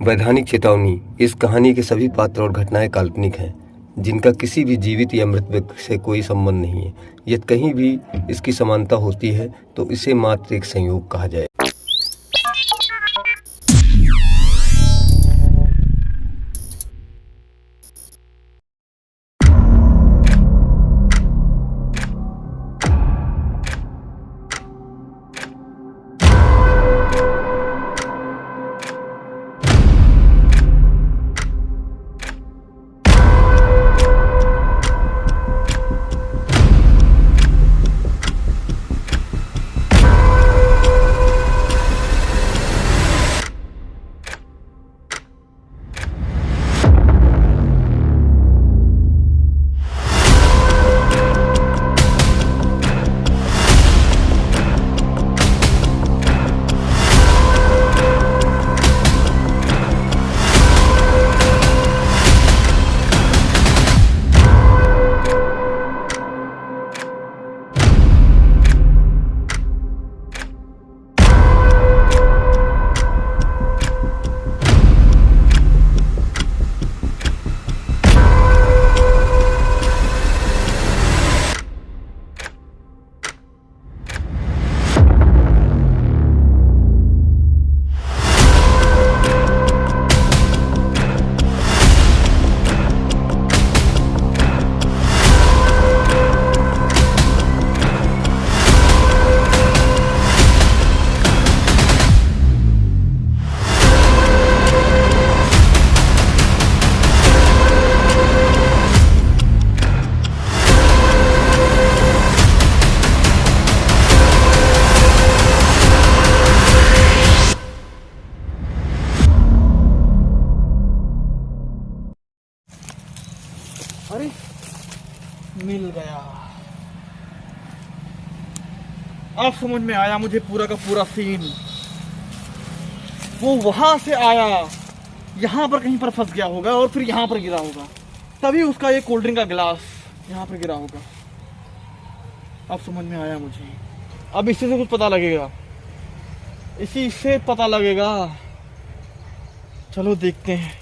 वैधानिक चेतावनी। इस कहानी के सभी पात्र और घटनाएं काल्पनिक हैं, जिनका किसी भी जीवित या मृत व्यक्ति से कोई संबंध नहीं है। यदि कहीं भी इसकी समानता होती है तो इसे मात्र एक संयोग कहा जाए। अरे मिल गया। अब समझ में आया मुझे पूरा का पूरा सीन। वो वहां से आया, यहाँ पर कहीं पर फंस गया होगा और फिर यहाँ पर गिरा होगा, तभी उसका एक कोल्ड ड्रिंक का गिलास यहाँ पर गिरा होगा। अब समझ में आया मुझे। अब इसी से कुछ पता लगेगा, इसी से पता लगेगा। चलो देखते हैं।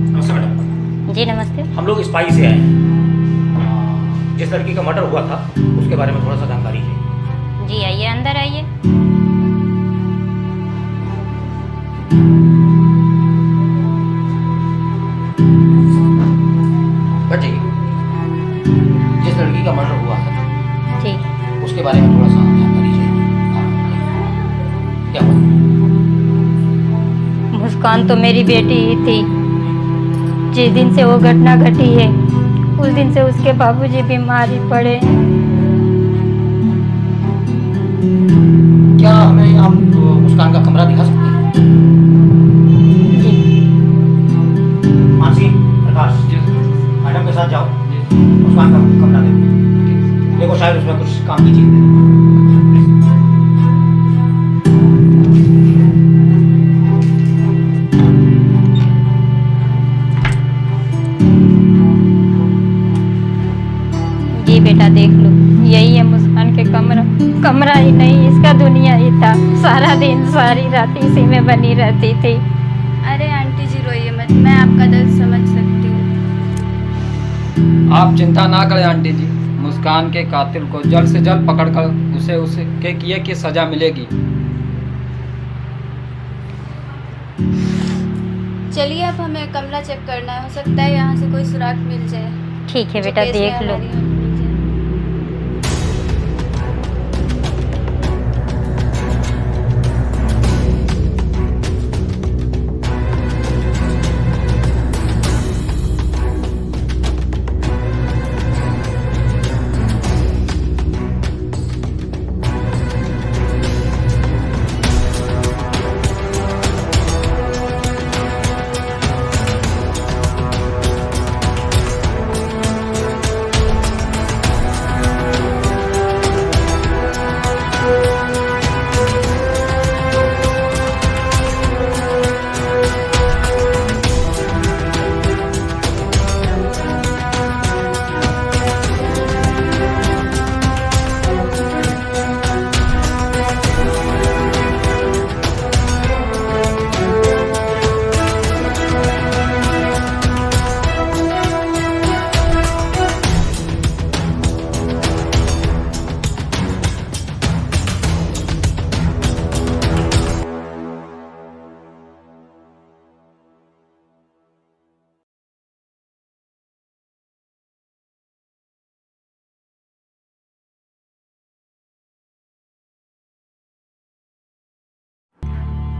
नमस्ते मैडम। जी नमस्ते। हम लोग स्पाई से आए हैं। जिस लड़की का मर्डर हुआ था उसके बारे में थोड़ा सा जानकारी है। जी आइए, अंदर आइए। जी, जिस लड़की का मर्डर हुआ है जी उसके बारे में थोड़ा सा जानकारी चाहिए। क्या हुआ? मुस्कान तो मेरी बेटी ही थी। जिस दिन से वो घटना घटी है उस दिन से उसके बाबूजी बीमार ही पड़े हैं। क्या हमें आप मुस्कान का कमरा दिखा सकते हैं? जी मानसी, प्रकाश, मैडम के साथ जाओ, मुस्कान का कमरा देखो, शायद उसमें कुछ काम की चीज है। जी बेटा देख लो, यही है मुस्कान के कमरा। कमरा ही नहीं, इसका दुनिया ही था। सारा दिन सारी रात इसी में बनी रहती थी। अरे आंटी जी रोइए मत, मैं आपका दर्द समझ सकती हूँ। आप चिंता ना करें आंटी जी, मुस्कान के कातिल को जल्द से जल्द पकड़कर उसे उसके किए की सजा मिलेगी। चलिए अब हमें कमरा चेक करना है, हो सकता है यहाँ से कोई सुराग मिल जाए। ठीक है बेटा, जो केस में देख लो। हमारी मदद मिल जाए।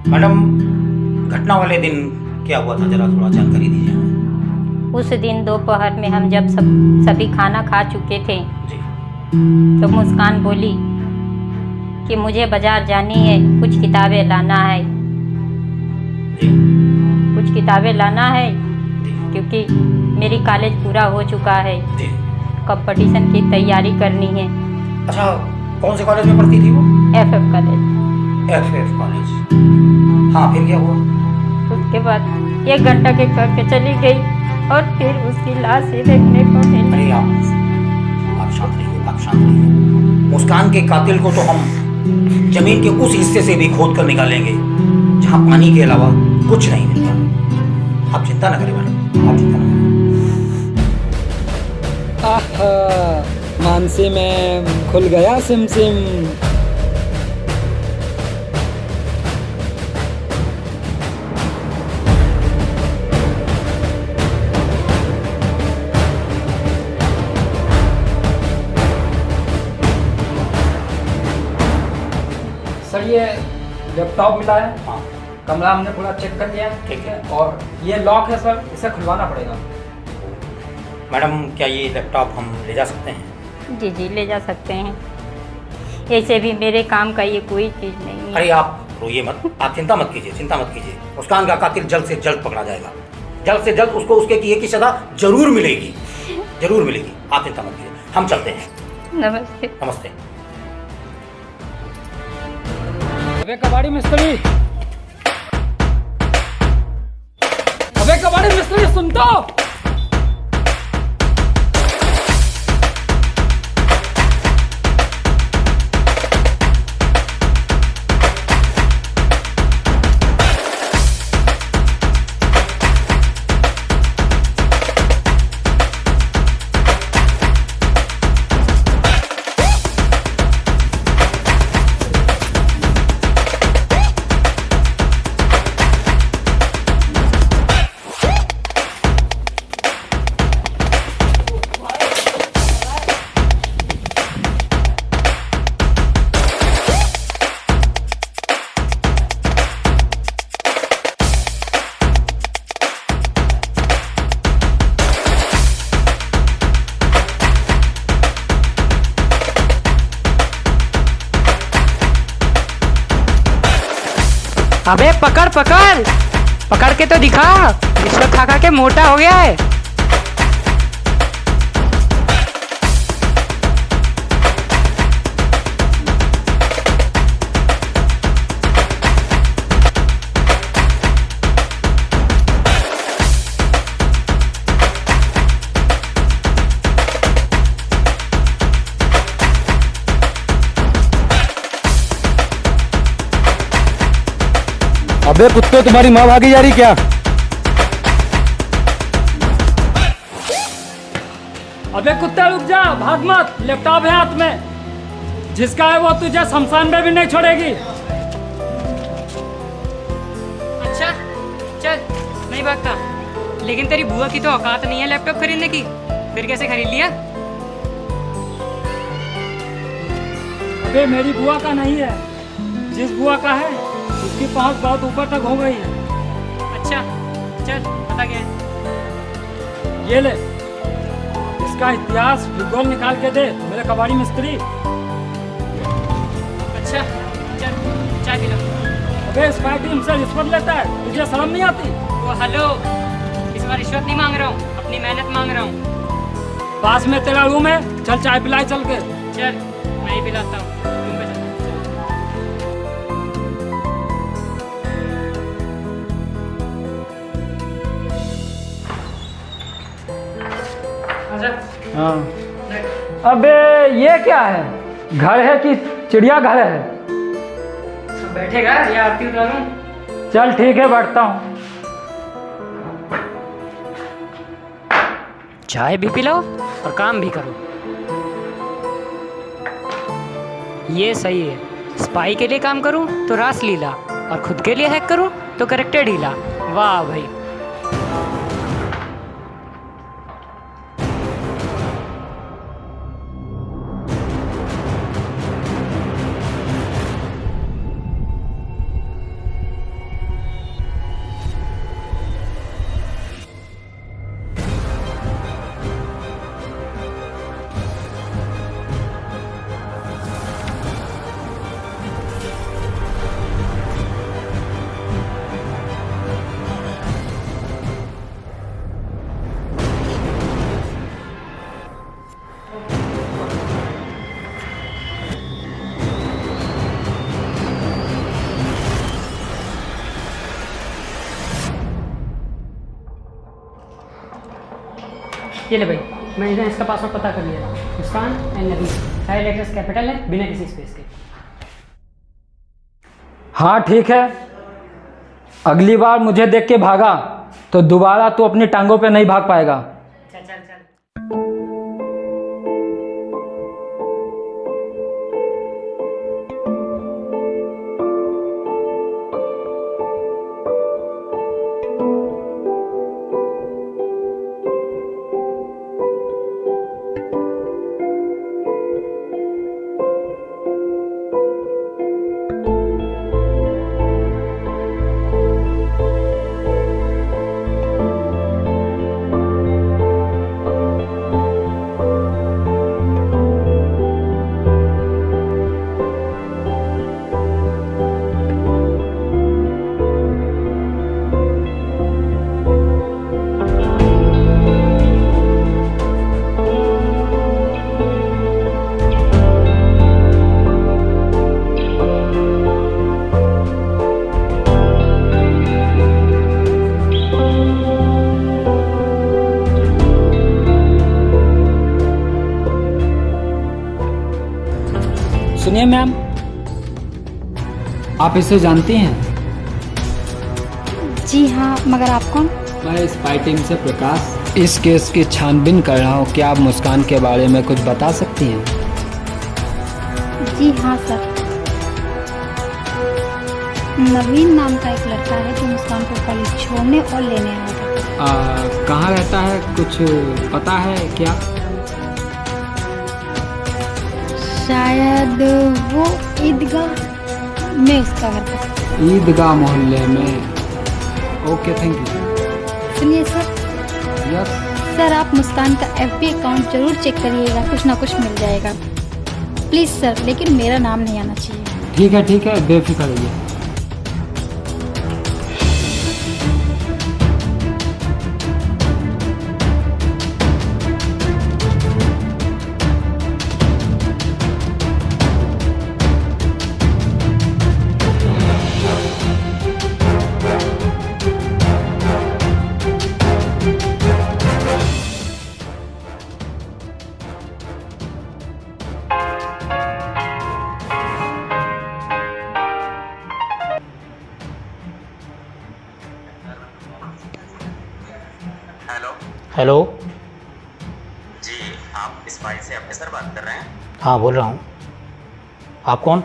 मैडम, घटना वाले दिन क्या हुआ था, जरा थोड़ा जानकारी दीजिए हमें। उस दिन दोपहर में हम जब सभी खाना खा चुके थे जी। तो मुस्कान बोली कि मुझे बाजार जानी है, कुछ किताबें लाना है। जी। कुछ किताबें लाना है जी। क्योंकि मेरी कॉलेज पूरा हो चुका है, जी। कंपटीशन की तैयारी करनी है। अच्छा, कौन से कॉलेज में पढ़ती थी वो? FF college. FF college. हाँ, फिर क्या हुआ? उसके बाद 1 घंटा के करके चली गई और फिर उसकी लाश ही देखने को मिली। अरे आप शांत रहिए, आप शांत रहिए। मुस्कान के कातिल को तो हम जमीन के उस हिस्से से भी खोद कर निकालेंगे जहाँ पानी के अलावा कुछ नहीं मिलता। आप चिंता न करें मैडम, आप चिंता न करें। आह, मानसी में खुल गया सिमसिम। सर ये लैपटॉप मिला है, हाँ, कमरा हमने पूरा चेक कर लिया है। ठीक है। और ये लॉक है सर, इसे खुलवाना पड़ेगा। मैडम, क्या ये लैपटॉप हम ले जा सकते हैं? जी जी, ले जा सकते हैं। ऐसे भी मेरे काम का ये कोई चीज़ नहीं है। अरे आप रोइए मत, आप चिंता मत कीजिए, चिंता मत कीजिए। मुस्कान का कातिल जल्द से जल्द पकड़ा जाएगा। जल्द से जल्द उसको उसके किए की सजा जरूर मिलेगी, जरूर मिलेगी। आप चिंता मत कीजिए, हम चलते हैं। नमस्ते। नमस्ते। अबे कबाड़ी मिस्त्री, अबे कबाड़ी मिस्त्री, सुन तो। अबे पकड़ पकड़, पकड़ के तो दिखा। रिश्वत खा खा के मोटा हो गया है। अबे कुत्ते, तुम्हारी माँ भागी जा रही क्या? अबे कुत्ते रुक जा, भाग मत। लैपटॉप है हाथ में, जिसका है वो तुझे शमशान में भी नहीं छोड़ेगी। अच्छा चल, नहीं भागता। लेकिन तेरी बुआ की तो औकात नहीं है लैपटॉप खरीदने की, फिर कैसे खरीद लिया? अबे मेरी बुआ का नहीं है, जिस बुआ का है उसकी पहुंच बहुत ऊपर तक हो गई है। अच्छा चल, पता क्या है? ये ले, इसका इतिहास भूगोल निकाल के दे मेरे कबाड़ी मिस्त्री। अच्छा चल, चाय पी लो। अबे इस टीम से रिश्वत लेता है, तुझे शर्म नहीं आती? वो हेलो, इस बार रिश्वत नहीं मांग रहा हूँ, अपनी मेहनत मांग रहा हूँ। पास में तेरा रूम है, चल चाय पिलाए चल के। चल मैं ही पिलाता हूँ, रूम पे चल। हाँ। अबे ये क्या है, घर है कि चिड़ियाघर है? बैठेगा या आरती उतारूं? चल ठीक है, बैठता हूँ। चाय भी पिलाओ और काम भी करो, ये सही है। स्पाई के लिए काम करूं तो रास लीला, और खुद के लिए हैक करूं तो करेक्टर ढीला। वाह भाई। ये ले भाई, मैंने इसका पासवर्ड पता कर लिया। मुस्कान एंड नबी, सारे लेटर्स कैपिटल है बिना किसी स्पेस के। हाँ ठीक है, अगली बार मुझे देख के भागा तो दोबारा तू अपनी टांगों पे नहीं भाग पाएगा। चल चल चल। सुनिए मैम, आप इसे जानती हैं? जी हाँ, मगर आप कौन? मैं स्पाई टीम से प्रकाश इस केस की छानबीन कर रहा हूँ। क्या आप मुस्कान के बारे में कुछ बता सकती हैं? जी हाँ सर, नवीन नाम का एक लड़का है जो मुस्कान को कॉलेज छोड़ने और लेने आया था। कहाँ रहता है, कुछ पता है क्या? शायद वो ईदगाह में उसका घर था। ईदगाह मोहल्ले में। Okay, thank you. सुनिए सर, यस सर आप मुस्कान का FB अकाउंट जरूर चेक करिएगा, कुछ ना कुछ मिल जाएगा। प्लीज़ सर, लेकिन मेरा नाम नहीं आना चाहिए। ठीक है, बेफिक्र रहिए। हेलो जी, आप स्पाई से ऑफिसर बात कर रहे हैं? हाँ बोल रहा हूँ। आप कौन?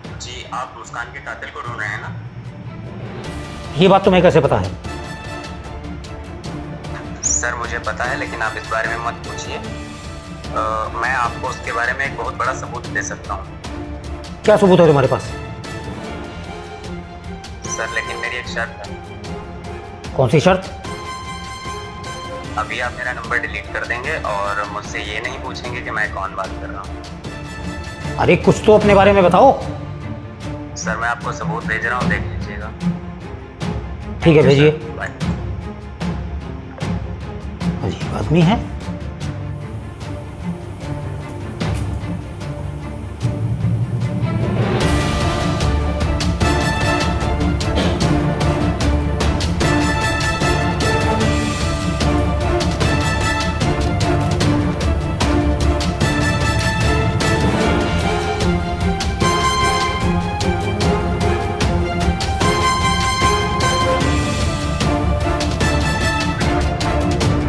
जी, आप मुस्कान के कातिल को ढूंढ रहे हैं ना? ये बात तुम्हें कैसे पता है? सर मुझे पता है, लेकिन आप इस बारे में मत पूछिए। मैं आपको उसके बारे में एक बहुत बड़ा सबूत दे सकता हूँ। क्या सबूत है तुम्हारे पास? सर लेकिन मेरी एक शर्त है। कौन सी शर्त? अभी आप मेरा नंबर डिलीट कर देंगे और मुझसे ये नहीं पूछेंगे कि मैं कौन बात कर रहा हूँ। अरे कुछ तो अपने बारे में बताओ। सर मैं आपको सबूत भेज रहा हूँ, देख लीजिएगा। ठीक है भेजिए। अजीब आदमी है।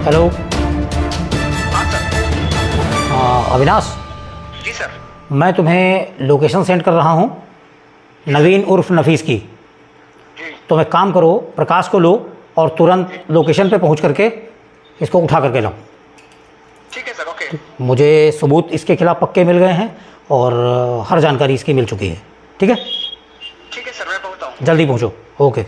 हेलो अविनाश। जी सर। मैं तुम्हें लोकेशन सेंड कर रहा हूँ नवीन उर्फ नफीस की। तुम एक काम करो, प्रकाश को लो और तुरंत लोकेशन पे पहुँच करके इसको उठा करके लाओ। ठीक है सर, ओके। मुझे सबूत इसके खिलाफ पक्के मिल गए हैं और हर जानकारी इसकी मिल चुकी है। ठीक है? ठीक है सर, मैं पहुँचता हूँ। जल्दी पहुँचो। ओके।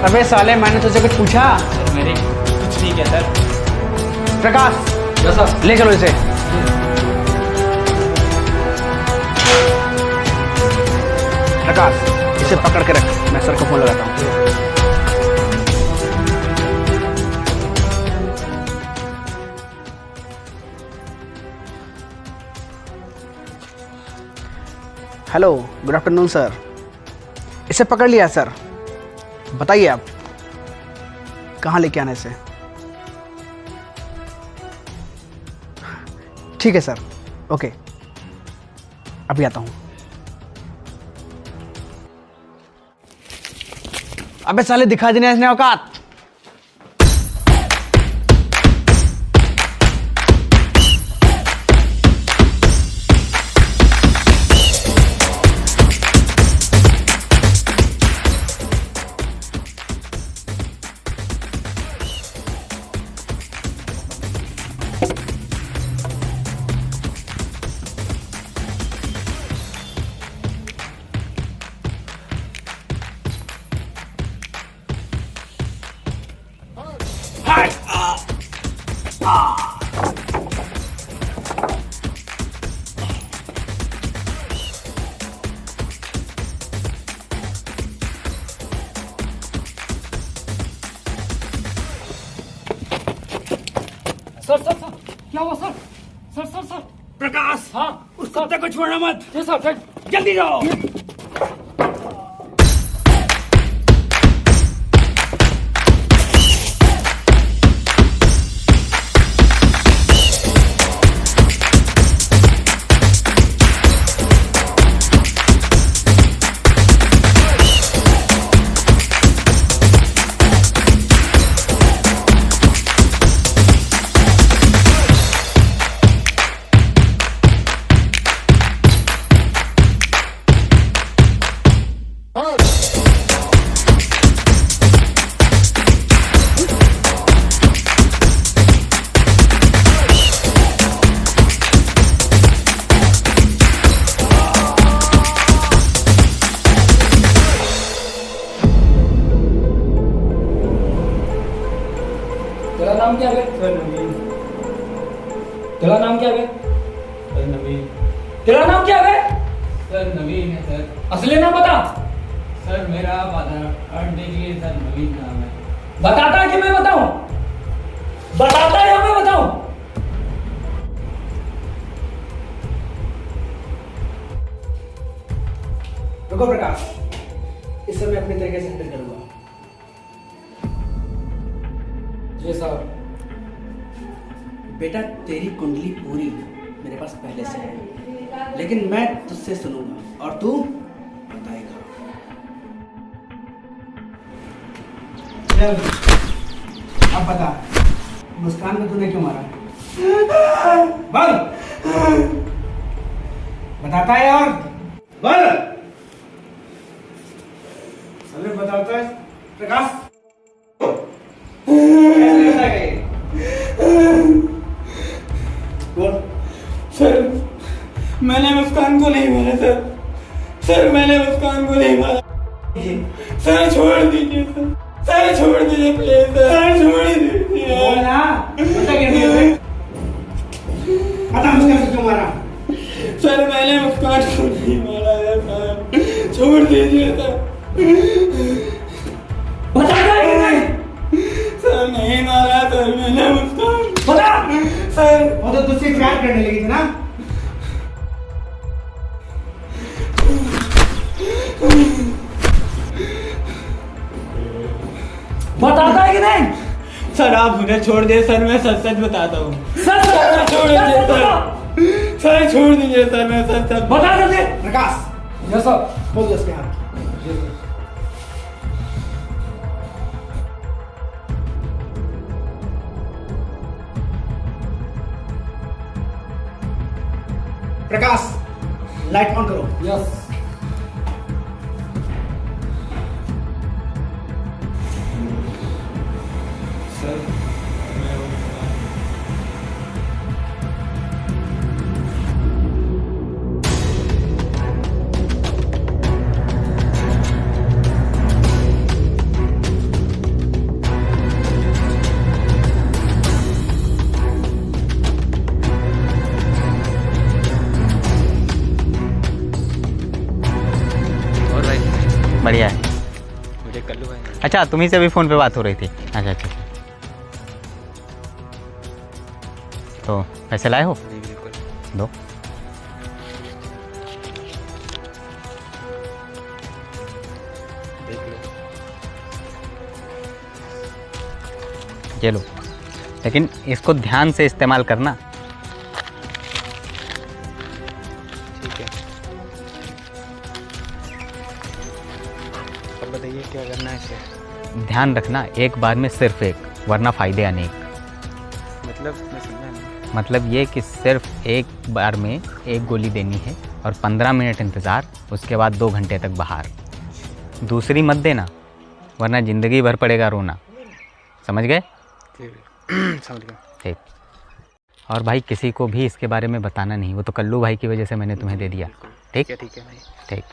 अबे साले, मैंने तुझसे कुछ पूछा? सर मेरी कुछ नहीं किया सर। प्रकाश, सर ले चलो इसे। प्रकाश, इसे पकड़ के रख, मैं सर को फोन लगाता हूँ। Hello, good afternoon sir. इसे पकड़ लिया सर। बताइए आप कहाँ लेके आने से? ठीक है सर, ओके, अभी आता हूँ। अबे साले, दिखा देने इसने औकात। सर सर सर क्या हुआ सर? सर सर सर प्रकाश, हाँ उस कुत्ते को छोड़ना मत। जी सर, जल्दी जाओ। तेरा नाम क्या है? सर नवीन। तेरा नाम क्या है? सर नवीन। तेरा नाम क्या है? सर नवीन है सर। असली नाम बता। सर मेरा आधार कार्ड देखिए सर, नवीन नाम है। बताता है कि मैं बताऊं? बताता है या मैं बताऊं? रुको प्रकाश, इस समय अपने तरीके से हैंडल करूंगा। जी सर। बेटा, तेरी कुंडली पूरी मेरे पास पहले से है, लेकिन मैं तुझसे सुनूंगा और तू बताएगा। अब बता, मुस्कान को तूने क्यों मारा? बोल, बताता है और बोल। समय बताता है प्रकाश। कैसे बताएगा ये? बोल। सर मैंने मुस्कान को नहीं मारा सर। सर मैंने मुस्कान को नहीं मारा। सर छोड़ दीजिए सर। सर छोड़ दीजिए प्लीज सर। छोड़ दीजिए। बोल ना, बता कैसे? बता मुस्कान को क्यों मारा? सर मैंने मुस्कान को नहीं मारा है सर। छोड़ दीजिए सर। बताता है कि नहीं? सर नहीं मारा सर, मैंने मुस्कान। बता। सर वो तो तुझसे प्यार करने लगी थी ना? बताता है कि नहीं? सर आप मुझे छोड़ दे सर, मैं सच सच बताता हूँ। सर सर छोड़ दीजिए बता। सर। सर छोड़ दीजिए सर, मैं सच सच बता कर दे। प्रकाश, यस सर। बोल दो उसके हाथ। प्रकाश, लाइट ऑन करो। यस। अच्छा, तुम्ही से भी फ़ोन पे बात हो रही थी। अच्छा अच्छा, तो पैसे लाए हो? जी बिल्कुल। दो। देख लो। ये लो, लेकिन इसको ध्यान से इस्तेमाल करना। ठीक है। अब बताइए क्या करना है इसे? ध्यान रखना, एक बार में सिर्फ एक, वरना फ़ायदे अनेक। मतलब मैं समझा नहीं। मतलब ये कि सिर्फ एक बार में एक गोली देनी है और 15 मिनट इंतज़ार, उसके बाद 2 घंटे तक बाहर। दूसरी मत देना, वरना ज़िंदगी भर पड़ेगा रोना। समझ गए? ठीक है। समझ गया। ठीक। और भाई किसी को भी इसके बारे में बताना नहीं, वो तो कल्लू भाई की वजह से मैंने तुम्हें दे दिया। ठीक ठीक है भाई। ठीक।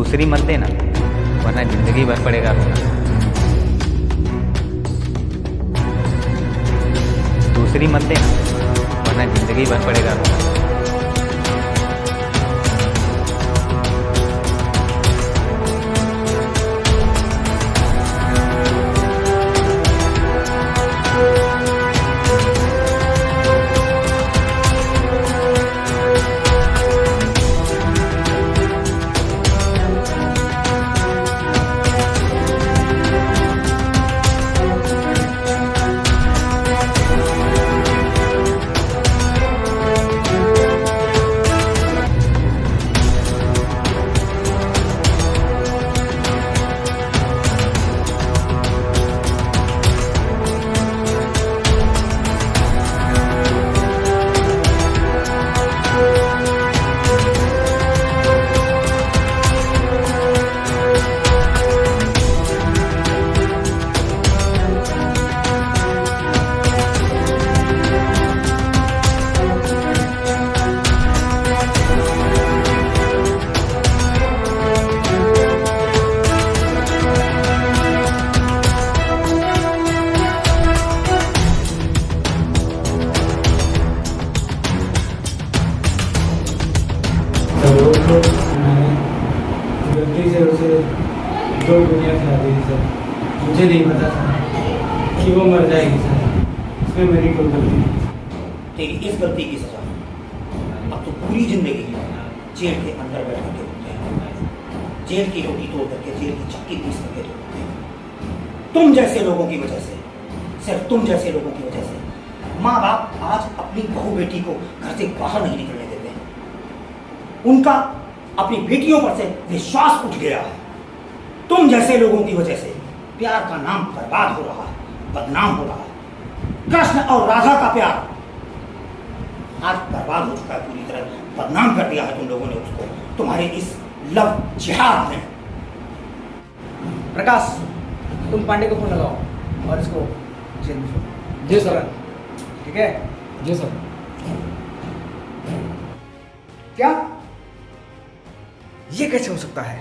दूसरी मत देना, वरना ज़िंदगी भर पड़ेगा रोना। दूसरी मत देना, वरना ज़िंदगी भर पड़ेगा रोना। गलती से उसे 2 गोलियां खिला दी सर। मुझे नहीं पता था कि वो मर जाएगी सर, इसमें मेरी कोई गलती नहीं। तेरी इस गलती की सजा अब तो पूरी जिंदगी जेल के अंदर बैठ के होते हैं। जेल की रोटी तोड़ करके, जेल की चक्की पीस करके होते हैं। तुम जैसे लोगों की वजह से, सिर्फ तुम जैसे लोगों की वजह से माँ बाप आज अपनी बहू बेटी को घर से बाहर नहीं निकलने देते। उनका अपनी बेटियों पर से विश्वास उठ गया है। तुम जैसे लोगों की वजह से प्यार का नाम बर्बाद हो रहा है, बदनाम हो रहा है। कृष्ण और राधा का प्यार आज बर्बाद हो चुका है, पूरी तरह बदनाम कर दिया है तुम लोगों ने उसको, तुम्हारे इस लव जिहाद में। प्रकाश, तुम पांडे को फोन लगाओ और इसको जेल में। जी सर। ठीक है? जी सर। क्या ये कैसे हो सकता है?